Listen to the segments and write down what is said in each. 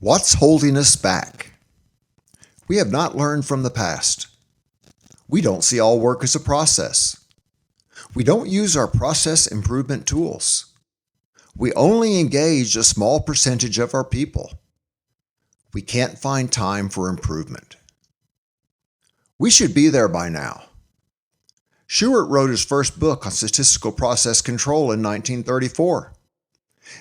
What's holding us back? We have not learned from the past. We don't see all work as a process. We don't use our process improvement tools. We only engage a small percentage of our people. We can't find time for improvement. We should be there by now. Shewhart wrote his first book on statistical process control in 1934.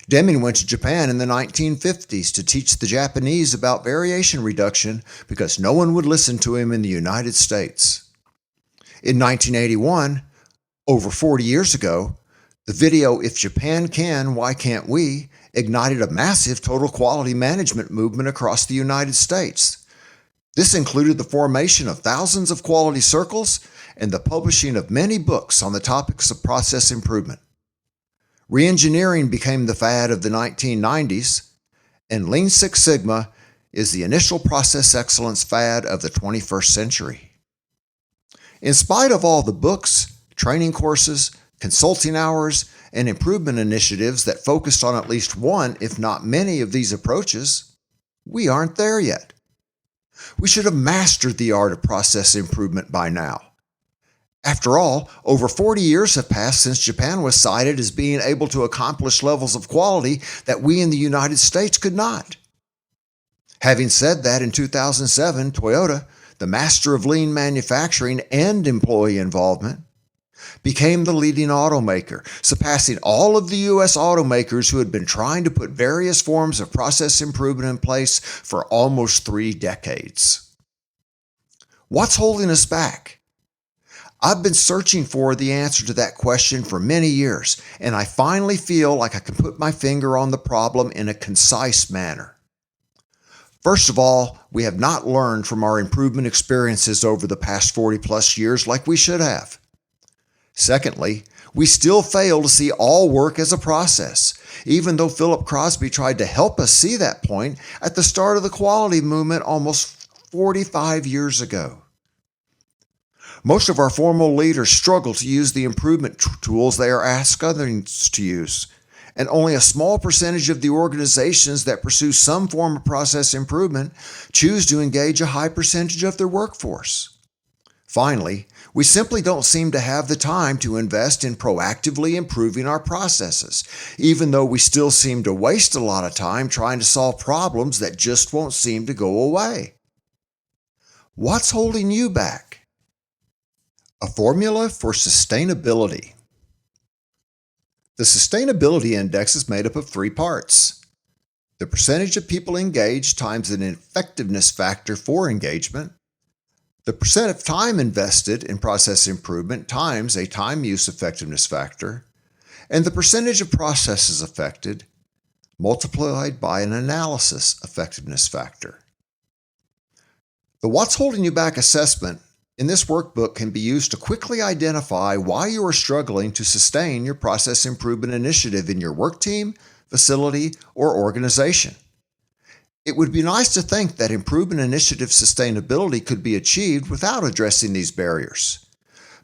Deming went to Japan in the 1950s to teach the Japanese about variation reduction because no one would listen to him in the United States. In 1981, over 40 years ago, the video "If Japan Can, Why Can't We?" ignited a massive total quality management movement across the United States. This included the formation of thousands of quality circles and the publishing of many books on the topics of process improvement. Reengineering became the fad of the 1990s, and Lean Six Sigma is the initial process excellence fad of the 21st century. In spite of all the books, training courses, consulting hours, and improvement initiatives that focused on at least one, if not many, of these approaches, we aren't there yet. We should have mastered the art of process improvement by now. After all, over 40 years have passed since Japan was cited as being able to accomplish levels of quality that we in the United States could not. Having said that, in 2007, Toyota, the master of lean manufacturing and employee involvement, became the leading automaker, surpassing all of the U.S. automakers who had been trying to put various forms of process improvement in place for almost 3 decades. What's holding us back? I've been searching for the answer to that question for many years, and I finally feel like I can put my finger on the problem in a concise manner. First of all, we have not learned from our improvement experiences over the past 40+ years like we should have. Secondly, we still fail to see all work as a process, even though Philip Crosby tried to help us see that point at the start of the quality movement almost 45 years ago. Most of our formal leaders struggle to use the improvement tools they are asked others to use, and only a small percentage of the organizations that pursue some form of process improvement choose to engage a high percentage of their workforce. Finally, we simply don't seem to have the time to invest in proactively improving our processes, even though we still seem to waste a lot of time trying to solve problems that just won't seem to go away. What's holding you back? A formula for sustainability. The Sustainability Index is made up of 3 parts. The percentage of people engaged times an effectiveness factor for engagement, the percent of time invested in process improvement times a time use effectiveness factor, and the percentage of processes affected multiplied by an analysis effectiveness factor. The What's Holding You Back assessment in this workbook can be used to quickly identify why you are struggling to sustain your process improvement initiative in your work team, facility, or organization. It would be nice to think that improvement initiative sustainability could be achieved without addressing these barriers.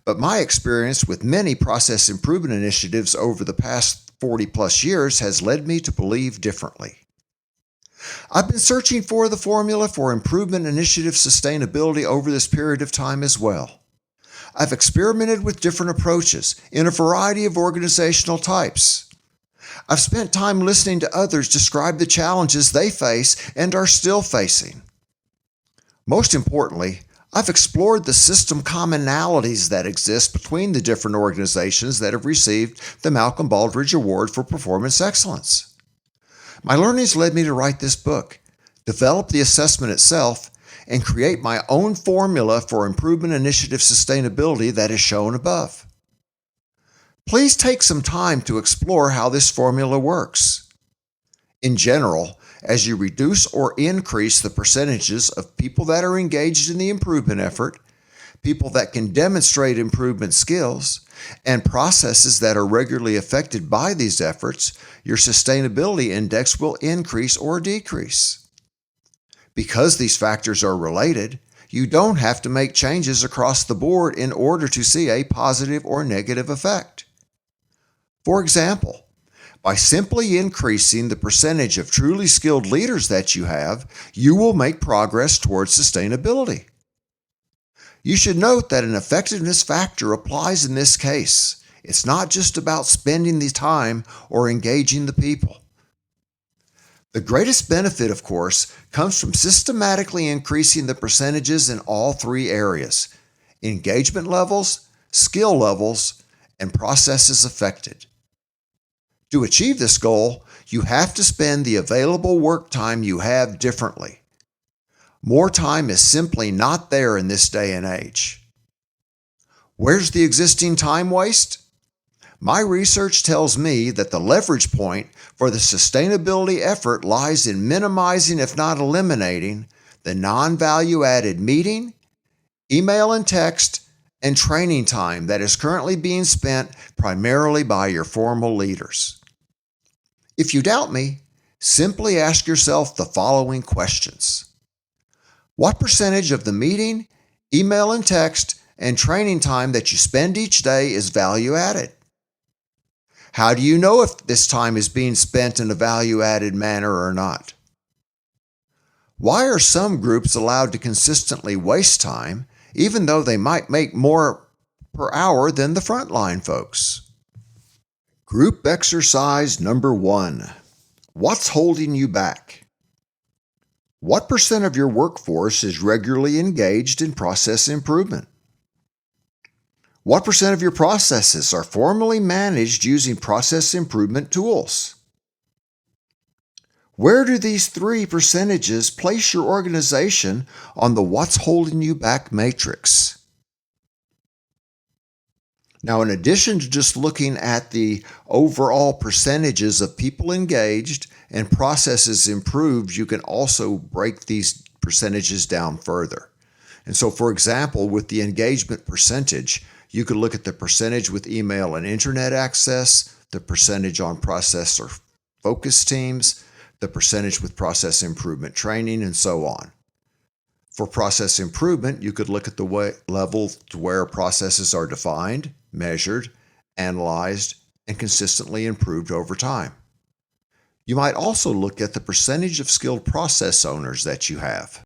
But my experience with many process improvement initiatives over the past 40+ years has led me to believe differently. I've been searching for the formula for improvement initiative sustainability over this period of time as well. I've experimented with different approaches in a variety of organizational types. I've spent time listening to others describe the challenges they face and are still facing. Most importantly, I've explored the system commonalities that exist between the different organizations that have received the Malcolm Baldrige Award for Performance Excellence. My learnings led me to write this book, develop the assessment itself, and create my own formula for improvement initiative sustainability that is shown above. Please take some time to explore how this formula works. In general, as you reduce or increase the percentages of people that are engaged in the improvement effort, people that can demonstrate improvement skills, and processes that are regularly affected by these efforts, your sustainability index will increase or decrease. Because these factors are related, you don't have to make changes across the board in order to see a positive or negative effect. For example, By simply increasing the percentage of truly skilled leaders that you have, you will make progress towards sustainability. You should note that an effectiveness factor applies in this case. It's not just about spending the time or engaging the people. The greatest benefit, of course, comes from systematically increasing the percentages in all three areas: engagement levels, skill levels, and processes affected. To achieve this goal, you have to spend the available work time you have differently. More time is simply not there in this day and age. Where's the existing time waste? My research tells me that the leverage point for the sustainability effort lies in minimizing, if not eliminating, the non-value added meeting, email and text, and training time that is currently being spent primarily by your formal leaders. If you doubt me, simply ask yourself the following questions. What percentage of the meeting, email and text, and training time that you spend each day is value added? How do you know if this time is being spent in a value added manner or not? Why are some groups allowed to consistently waste time, even though they might make more per hour than the frontline folks? Group exercise number 1. What's holding you back? What percent of your workforce is regularly engaged in process improvement? What percent of your processes are formally managed using process improvement tools? Where do these three percentages place your organization on the what's holding you back matrix? Now, in addition to just looking at the overall percentages of people engaged and processes improved, you can also break these percentages down further. And so, for example, with the engagement percentage, you could look at the percentage with email and internet access, the percentage on process or focus teams, the percentage with process improvement training, and so on. For process improvement, you could look at the level to where processes are defined, measured, analyzed, and consistently improved over time. You might also look at the percentage of skilled process owners that you have.